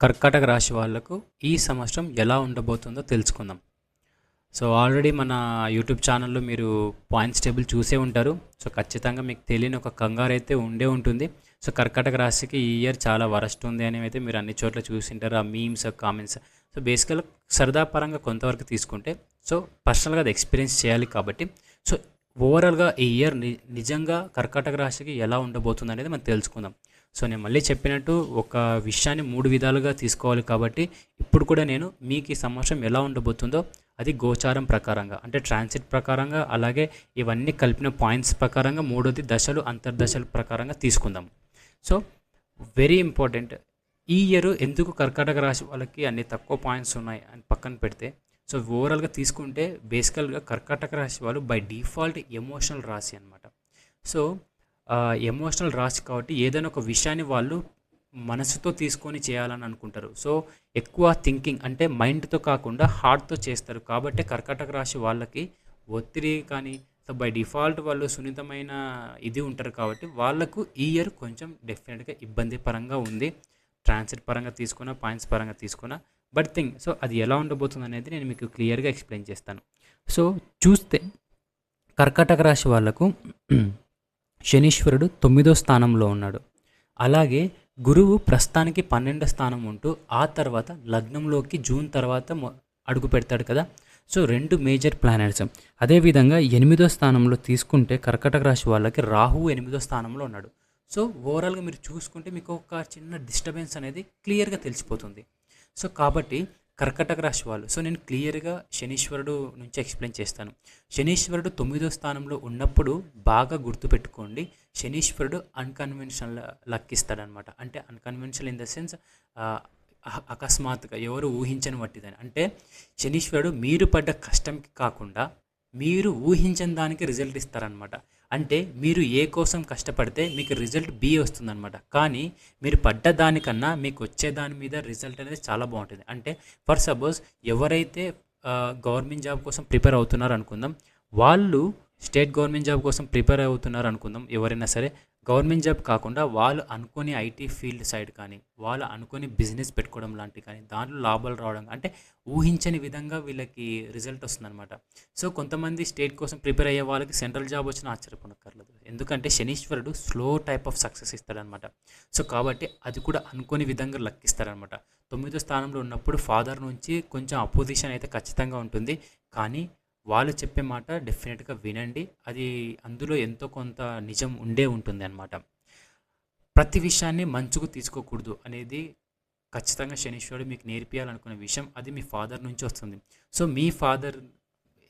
కర్కాటక రాశి వాళ్ళకు ఈ సంవత్సరం ఎలా ఉండబోతుందో తెలుసుకుందాం. సో ఆల్రెడీ మన యూట్యూబ్ ఛానల్లో మీరు పాయింట్స్ టేబుల్ చూసే ఉంటారు. సో ఖచ్చితంగా మీకు తెలియని ఒక కంగారు అయితే ఉండే ఉంటుంది. సో కర్కాటక రాశికి ఈ ఇయర్ చాలా వరస్ట్ ఉంది అని అయితే మీరు అన్ని చోట్ల చూసింటారు. ఆ మీమ్స్, కామెంట్స్. సో బేసికల్గా సరదా పరంగా కొంతవరకు తీసుకుంటే, సో పర్సనల్గా అది ఎక్స్పీరియన్స్ చేయాలి కాబట్టి, సో ఓవరాల్గా ఈ ఇయర్ నిజంగా కర్కాటక రాశికి ఎలా ఉండబోతుంది అనేది మనం తెలుసుకుందాం. సో నేను మళ్ళీ చెప్పినట్టు ఒక విషయాన్ని 3 విధాలుగా తీసుకోవాలి కాబట్టి, ఇప్పుడు కూడా నేను మీకు ఈ సంవత్సరం ఎలా ఉండబోతుందో అది గోచారం ప్రకారంగా, అంటే ట్రాన్సిట్ ప్రకారంగా, అలాగే ఇవన్నీ కలిపిన పాయింట్స్ ప్రకారంగా, మూడోది దశలు అంతర్దశల ప్రకారంగా తీసుకుందాం. సో వెరీ ఇంపార్టెంట్, ఈ ఇయర్ ఎందుకు కర్కాటక రాశి వాళ్ళకి అన్ని తక్కువ పాయింట్స్ ఉన్నాయి అని పక్కన పెడితే, సో ఓవరాల్గా తీసుకుంటే బేసికల్గా కర్కాటక రాశి వాళ్ళు బై డిఫాల్ట్ ఎమోషనల్ రాశి అనమాట. సో ఎమోషనల్ రాశి కాబట్టి ఏదైనా ఒక విషయాన్ని వాళ్ళు మనసుతో తీసుకొని చేయాలని అనుకుంటారు. సో ఎక్కువ థింకింగ్ అంటే మైండ్తో కాకుండా హార్ట్తో చేస్తారు కాబట్టి కర్కాటక రాశి వాళ్ళకి ఒత్తిడి కానీ, సో బై డిఫాల్ట్ వాళ్ళు సున్నితమైన ఇది ఉంటారు కాబట్టి వాళ్ళకు ఈ ఇయర్ కొంచెం డెఫినెట్గా ఇబ్బంది పరంగా ఉంది. ట్రాన్సిట్ పరంగా తీసుకున్న, పాయింట్స్ పరంగా తీసుకున్న, బట్ థింగ్ సో అది ఎలా ఉండబోతుంది అనేది నేను మీకు క్లియర్గా ఎక్స్ప్లెయిన్ చేస్తాను. సో చూస్తే కర్కాటక రాశి వాళ్ళకు శనీశ్వరుడు 9వ స్థానంలో ఉన్నాడు. అలాగే గురువు ప్రస్తుతానికి 12వ స్థానం ఉంటూ ఆ తర్వాత లగ్నంలోకి జూన్ తర్వాత అడుగు పెడతాడు కదా. So 2 major planets. అదేవిధంగా 8వ స్థానంలో తీసుకుంటే కర్కాటక రాశి వాళ్ళకి రాహువు 8వ స్థానంలో ఉన్నాడు. సో ఓవరాల్గా మీరు చూసుకుంటే మీకు ఒక చిన్న డిస్టర్బెన్స్ అనేది క్లియర్గా తెలిసిపోతుంది. సో కాబట్టి కర్కాటక రాశి వాళ్ళు, సో నేను క్లియర్గా శనీశ్వరుడు నుంచి ఎక్స్ప్లెయిన్ చేస్తాను. శనీశ్వరుడు 9వ స్థానంలో ఉన్నప్పుడు బాగా గుర్తుపెట్టుకోండి, శనీశ్వరుడు అన్కన్వెన్షనల్ లక్ ఇస్తాడనమాట. అంటే అన్కన్వెన్షనల్ ఇన్ ద సెన్స్ అకస్మాత్తుగా ఎవరు ఊహించని వట్టిదని. అంటే శనీశ్వరుడు మీరు పడ్డ కష్టంకి కాకుండా మీరు ఊహించని దానికి రిజల్ట్ ఇస్తారనమాట. అంటే మీరు ఏ కోసం కష్టపడితే మీకు రిజల్ట్ బి వస్తుందన్నమాట. కానీ మీరు పడ్డ దానికన్నా మీకు వచ్చే దాని మీద రిజల్ట్ అనేది చాలా బాగుంటుంది. అంటే ఫర్ సపోజ్ ఎవరైతే గవర్నమెంట్ జాబ్ కోసం ప్రిపేర్ అవుతున్నారు అనుకుందాం, వాళ్ళు స్టేట్ గవర్నమెంట్ జాబ్ కోసం ప్రిపేర్ అవుతున్నారు అనుకుందాం, ఎవరైనా సరే గవర్నమెంట్ జాబ్ కాకుండా వాళ్ళు అనుకొని ఐటీ ఫీల్డ్ సైడ్ కానీ, వాళ్ళు అనుకొని బిజినెస్ పెట్టుకోవడం లాంటివి కానీ, దాంట్లో లాభాలు రావడం అంటే ఊహించని విధంగా వీళ్ళకి రిజల్ట్ వస్తుందన్నమాట. సో కొంతమంది స్టేట్ కోసం ప్రిపేర్ అయ్యే వాళ్ళకి సెంట్రల్ జాబ్ వచ్చినా ఆశ్చర్యపోనక్కర్లేదు, ఎందుకంటే శనీశ్వరుడు స్లో టైప్ ఆఫ్ సక్సెస్ ఇస్తాడనమాట. సో కాబట్టి అది కూడా అనుకోని విధంగా లక్కిస్తారనమాట. 9వ స్థానంలో ఉన్నప్పుడు ఫాదర్ నుంచి కొంచెం అపోజిషన్ అయితే ఖచ్చితంగా ఉంటుంది, కానీ వాళ్ళు చెప్పే మాట డెఫినెట్గా వినండి, అది అందులో ఎంతో కొంత నిజం ఉండే ఉంటుంది అన్నమాట. ప్రతి విషయాన్ని మంచుకు తీసుకోకూడదు అనేది ఖచ్చితంగా శనీశ్వరుడు మీకు నేర్పియాలనుకునే విషయం, అది మీ ఫాదర్ నుంచి వస్తుంది. సో మీ ఫాదర్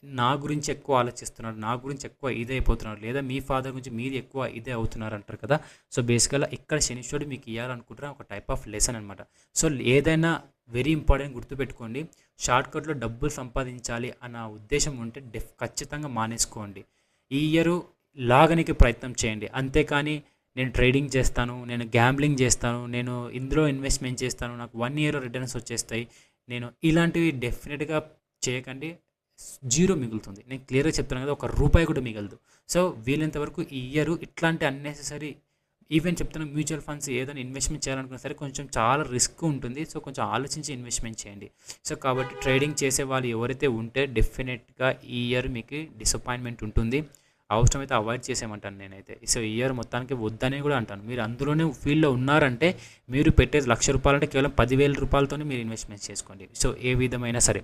నా గురించి ఎక్కువ ఆలోచిస్తున్నాడు, నా గురించి ఎక్కువ ఇదే అయిపోతున్నాడు, లేదా మీ ఫాదర్ గురించి మీరు ఎక్కువ ఇదే అవుతున్నారు అంటారు కదా. సో బేసికల్గా ఇక్కడ శనీశ్వరుడు మీకు ఇవ్వాలనుకుంటున్న ఒక టైప్ ఆఫ్ లెసన్ అనమాట. సో ఏదైనా వెరీ ఇంపార్టెంట్ గుర్తుపెట్టుకోండి, షార్ట్కట్లో డబ్బులు సంపాదించాలి అన్న ఉద్దేశం ఉంటే ఖచ్చితంగా మానేసుకోండి. ఈ ఇయర్ లాగనికి ప్రయత్నం చేయండి, అంతేకాని నేను ట్రేడింగ్ చేస్తాను, నేను గ్యాంబ్లింగ్ చేస్తాను, నేను ఇందులో ఇన్వెస్ట్మెంట్ చేస్తాను, నాకు 1 ఇయర్ రిటర్న్స్ వచ్చేస్తాయి, నేను ఇలాంటివి డెఫినెట్గా చేయకండి. జీరో మిగులుతుంది. నేను క్లియర్గా చెప్తున్నాను కదా, ₹1 కూడా మిగలదు. సో వీలైనంత వరకు ఈ ఇయర్ ఇట్లాంటి అన్నెసెసరీ ఈవెన్ చెప్తున్న మ్యూచువల్ ఫండ్స్ ఏదైనా ఇన్వెస్ట్మెంట్ చేయాలనుకున్నా సరే కొంచెం చాలా రిస్క్ ఉంటుంది. సో కొంచెం ఆలోచించి ఇన్వెస్ట్మెంట్ చేయండి. సో కాబట్టి ట్రేడింగ్ చేసే వాళ్ళు ఎవరైతే ఉంటే డెఫినెట్గా ఈ ఇయర్ మీకు డిసప్పాయింట్మెంట్ ఉంటుంది. అవసరమైతే అవాయిడ్ చేసేయమంటాను నేనైతే. సో ఈ ఇయర్ మొత్తానికి వద్దనే కూడా అంటాను. మీరు అందులోనే ఫీల్డ్లో ఉన్నారంటే మీరు పెట్టేది ₹1,00,000 అంటే కేవలం ₹10,000 మీరు ఇన్వెస్ట్మెంట్ చేసుకోండి. సో ఏ విధమైనా సరే.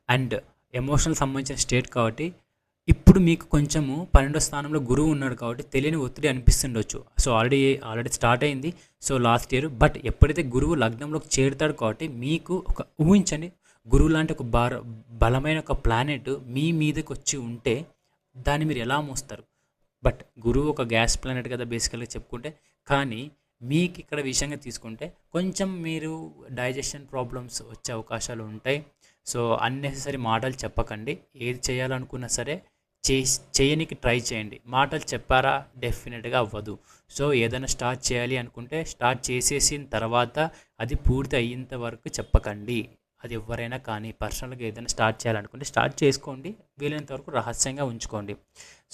అండ్ ఎమోషనల్ సంబంధించిన స్టేట్ కాబట్టి ఇప్పుడు మీకు కొంచెము 12వ స్థానంలో గురువు ఉన్నాడు కాబట్టి తెలియని ఒత్తిడి అనిపిస్తుండొచ్చు. సో ఆల్రెడీ స్టార్ట్ అయింది. సో లాస్ట్ ఇయర్, బట్ ఎప్పుడైతే గురువు లగ్నంలోకి చేరుతాడు కాబట్టి మీకు ఒక ఊహించండి, గురువు లాంటి ఒక బలమైన ఒక ప్లానెట్ మీ మీదకి వచ్చి ఉంటే దాన్ని మీరు ఎలా మోస్తారు. బట్ గురువు ఒక గ్యాస్ ప్లానెట్ కదా బేసికల్గా చెప్పుకుంటే, కానీ మీకు ఇక్కడ విషయంగా తీసుకుంటే కొంచెం మీరు డైజెషన్ ప్రాబ్లమ్స్ వచ్చే అవకాశాలు ఉంటాయి. సో అన్నెసెసరీ మాటలు చెప్పకండి, ఏది చేయాలనుకున్నా సరే చేయనికి ట్రై చేయండి. మాటలు చెప్పారా డెఫినెట్గా అవ్వదు. సో ఏదైనా స్టార్ట్ చేయాలి అనుకుంటే స్టార్ట్ చేసేసిన తర్వాత అది పూర్తి అయ్యేంత వరకు చెప్పకండి. అది ఎవరైనా కానీ పర్సనల్గా ఏదైనా స్టార్ట్ చేయాలనుకుంటే స్టార్ట్ చేసుకోండి, వీలైనంత వరకు రహస్యంగా ఉంచుకోండి.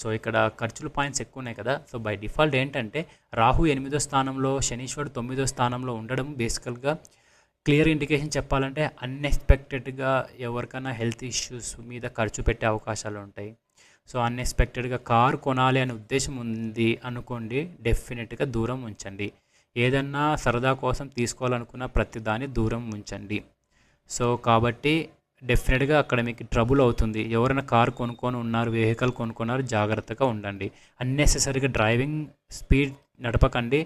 సో ఇక్కడ ఖర్చుల పాయింట్స్ ఎక్కువ ఉన్నాయి కదా. సో బై డిఫాల్ట్ ఏంటంటే రాహు 8వ స్థానంలో, శనీశ్వరుడు 9వ స్థానంలో ఉండడం బేసికల్గా క్లియర్ ఇండికేషన్ చెప్పాలంటే అన్ఎక్స్పెక్టెడ్గా ఎవరికైనా హెల్త్ ఇష్యూస్ మీద ఖర్చు పెట్టే అవకాశాలు ఉంటాయి. సో అన్ఎక్స్పెక్టెడ్గా కారు కొనాలి అనే ఉద్దేశం ఉంది అనుకోండి, డెఫినెట్గా దూరం ఉంచండి. ఏదన్నా సరదా కోసం తీసుకోవాలనుకున్న ప్రతి దాన్ని దూరం ఉంచండి. సో కాబట్టి డెఫినెట్గా అక్కడ మీకు ట్రబుల్ అవుతుంది. ఎవరైనా కారు కొనుక్కొని ఉన్నారు, వెహికల్ కొనుక్కున్నారు, జాగ్రత్తగా ఉండండి. అన్నెసెసరీగా డ్రైవింగ్ స్పీడ్ నడపకండి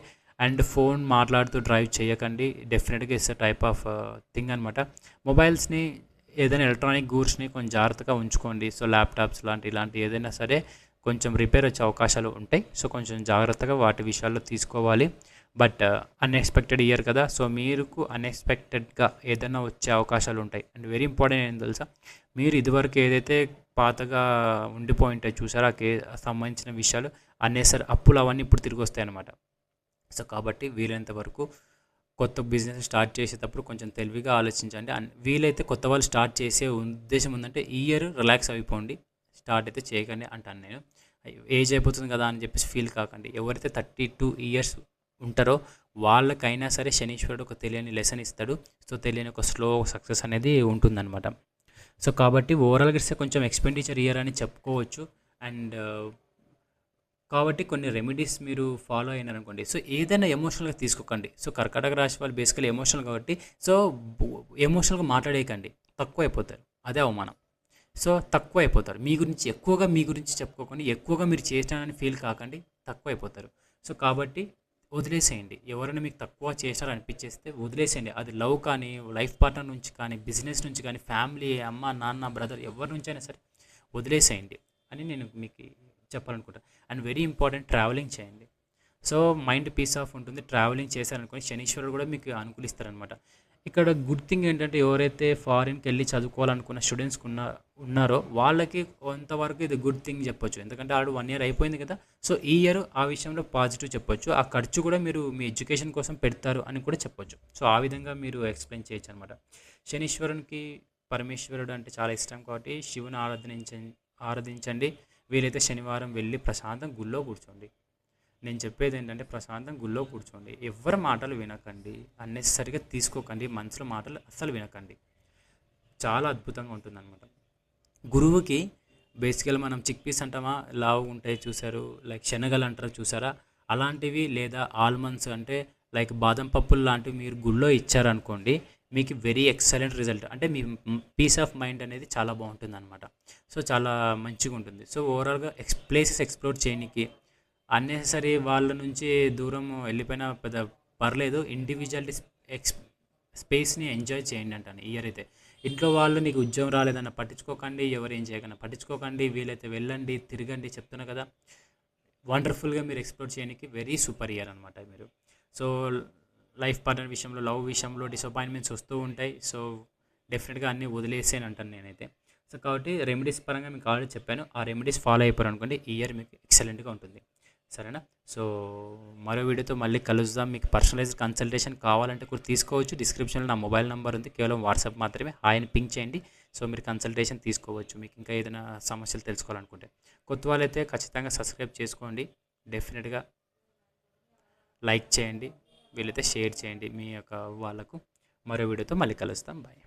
అండ్ ఫోన్ మాట్లాడుతూ డ్రైవ్ చేయకండి. డెఫినెట్గా ఇట్స్ టైప్ ఆఫ్ థింగ్ అనమాట. మొబైల్స్ని ఏదైనా ఎలక్ట్రానిక్ గూడ్స్ని కొంచెం జాగ్రత్తగా ఉంచుకోండి. సో ల్యాప్టాప్స్ ఇలాంటి ఏదైనా సరే కొంచెం రిపేర్ వచ్చే అవకాశాలు ఉంటాయి. సో కొంచెం జాగ్రత్తగా వాటి విషయాల్లో తీసుకోవాలి. బట్ అన్ఎక్స్పెక్టెడ్ ఇయర్ కదా, సో మీకు అన్ఎక్స్పెక్టెడ్గా ఏదైనా వచ్చే అవకాశాలు ఉంటాయి. అండ్ వెరీ ఇంపార్టెంట్ ఏం తెలుసా, మీరు ఇదివరకు ఏదైతే పాతగా ఉండిపోయి ఉంటాయి చూసారా సంబంధించిన విషయాలు, అన్నేసరి అప్పులు అవన్నీ ఇప్పుడు తిరిగి వస్తాయి అన్నమాట. సో కాబట్టి వీలైనంత వరకు కొత్త బిజినెస్ స్టార్ట్ చేసేటప్పుడు కొంచెం తెలివిగా ఆలోచించండి. వీలైతే కొత్త వాళ్ళు స్టార్ట్ చేసే ఉద్దేశం ఉందంటే ఈ ఇయర్ రిలాక్స్ అయిపోండి, స్టార్ట్ అయితే చేయకండి అంటాను నేను. ఏజ్ అయిపోతుంది కదా అని చెప్పేసి ఫీల్ కాకండి. ఎవరైతే 32 ఇయర్స్ ఉంటారో వాళ్ళకైనా సరే శనీశ్వరుడు ఒక తెలియని లెసన్ ఇస్తాడు. సో తెలియని ఒక స్లో సక్సెస్ అనేది ఉంటుందన్నమాట. సో కాబట్టి ఓవరాల్గా ఇస్తే కొంచెం ఎక్స్పెండిచర్ ఇయర్ అని చెప్పుకోవచ్చు. అండ్ కాబట్టి కొన్ని రెమెడీస్ మీరు ఫాలో అయినారనుకోండి, సో ఏదైనా ఎమోషనల్గా తీసుకోకండి. సో కర్కాటక రాశి వాళ్ళు బేసికలీ ఎమోషనల్ కాబట్టి, సో ఎమోషనల్గా మాట్లాడేయకండి, తక్కువ అయిపోతారు. అదే అవమానం. సో తక్కువ అయిపోతారు. మీ గురించి చెప్పుకోకండి, ఎక్కువగా మీరు చేసినారని ఫీల్ కాకండి, తక్కువ అయిపోతారు. సో కాబట్టి వదిలేసేయండి. ఎవరైనా మీకు తక్కువ చేశారనిపించేస్తే వదిలేసేయండి. అది లవ్ కానీ, లైఫ్ పార్ట్నర్ నుంచి కానీ, బిజినెస్ నుంచి కానీ, ఫ్యామిలీ, అమ్మ నాన్న బ్రదర్ ఎవరి నుంచి అయినా సరే వదిలేసేయండి అని నేను మీకు చెప్పాలనుకుంటాను. అండ్ వెరీ ఇంపార్టెంట్, ట్రావెలింగ్ చేయండి. సో మైండ్ పీస్ ఆఫ్ ఉంటుంది. ట్రావెలింగ్ చేశారనుకోని శనీశ్వరుడు కూడా మీకు అనుకూలిస్తారనమాట. ఇక్కడ గుడ్ థింగ్ ఏంటంటే ఎవరైతే ఫారిన్కి వెళ్ళి చదువుకోవాలనుకున్న స్టూడెంట్స్కి ఉన్నారో వాళ్ళకి కొంతవరకు ఇది గుడ్ థింగ్ చెప్పొచ్చు. ఎందుకంటే ఆడు 1 ఇయర్ అయిపోయింది కదా, సో ఈ ఇయర్ ఆ విషయంలో పాజిటివ్ చెప్పొచ్చు. ఆ ఖర్చు కూడా మీరు మీ ఎడ్యుకేషన్ కోసం పెడతారు అని కూడా చెప్పొచ్చు. సో ఆ విధంగా మీరు ఎక్స్ప్లెయిన్ చేయొచ్చు అనమాట. శనీశ్వరునికి పరమేశ్వరుడు అంటే చాలా ఇష్టం కాబట్టి శివుని ఆరాధించండి. వీలైతే శనివారం వెళ్ళి ప్రశాంతం గుళ్ళో కూర్చోండి. నేను చెప్పేది ఏంటంటే ప్రశాంతం గుళ్ళో కూర్చోండి. ఎవరి మాటలు వినకండి, అన్నెసరిగా తీసుకోకండి, మనసులో మాటలు అస్సలు వినకండి. చాలా అద్భుతంగా ఉంటుందన్నమాట. గురువుకి బేసికల్ మనం చిక్ పీస్ అంటామా, లావు ఉంటాయి చూసారు, లైక్ శనగలు అంటారు చూసారా, అలాంటివి లేదా ఆల్మండ్స్ అంటే లైక్ బాదం పప్పులు లాంటివి మీరు గుళ్ళో ఇచ్చారనుకోండి, మీకు వెరీ ఎక్సలెంట్ రిజల్ట్. అంటే మీ పీస్ ఆఫ్ మైండ్ అనేది చాలా బాగుంటుంది అనమాట. సో చాలా మంచిగా ఉంటుంది. సో ఓవరాల్గా ప్లేసెస్ ఎక్స్ప్లోర్ చేయడానికి అన్నెసరీ వాళ్ళ నుంచి దూరం వెళ్ళిపోయినా పెద్ద పర్లేదు, ఇండివిజువాలిటీ స్పేస్ని ఎంజాయ్ చేయండి అంటాను ఈ ఇయర్ అయితే. ఇంట్లో వాళ్ళు నీకు ఉద్యోగం రాలేదన్న పట్టించుకోకండి, ఎవరు ఏం చేయకన్నా పట్టించుకోకండి. వీలైతే వెళ్ళండి, తిరగండి, చెప్తున్నా కదా, వండర్ఫుల్గా మీరు ఎక్స్ప్లోర్ చేయడానికి వెరీ సూపర్ ఇయర్ అనమాట మీరు. సో లైఫ్ పార్ట్నర్ విషయంలో, లవ్ విషయంలో డిసప్పాయింట్మెంట్స్ వస్తూ ఉంటాయి. సో డెఫినెట్గా అన్నీ వదిలేసాను అంటాను నేనైతే. సో కాబట్టి రెమెడీస్ పరంగా మీకు ఆల్రెడీ చెప్పాను, ఆ రెమెడీస్ ఫాలో అయిపోయారు అనుకోండి, ఈ ఇయర్ మీకు ఎక్సలెంట్గా ఉంటుంది. సరేనా? సో మరో వీడియోతో మళ్ళీ కలుద్దాం. మీకు పర్సనలైజ్డ్ కన్సల్టేషన్ కావాలంటే కూడా తీసుకోవచ్చు. డిస్క్రిప్షన్లో నా మొబైల్ నెంబర్ ఉంది, కేవలం వాట్సాప్ మాత్రమే, ఆయన పింక్ చేయండి. సో మీరు కన్సల్టేషన్ తీసుకోవచ్చు మీకు ఇంకా ఏదైనా సమస్యలు తెలుసుకోవాలనుకుంటే. కొత్త వాళ్ళైతే ఖచ్చితంగా సబ్స్క్రైబ్ చేసుకోండి, డెఫినెట్గా లైక్ చేయండి, వీలైతే షేర్ చేయండి మీ యొక్క వాళ్ళకు. మరో వీడియోతో మళ్ళీ కలుస్తాం. బాయ్.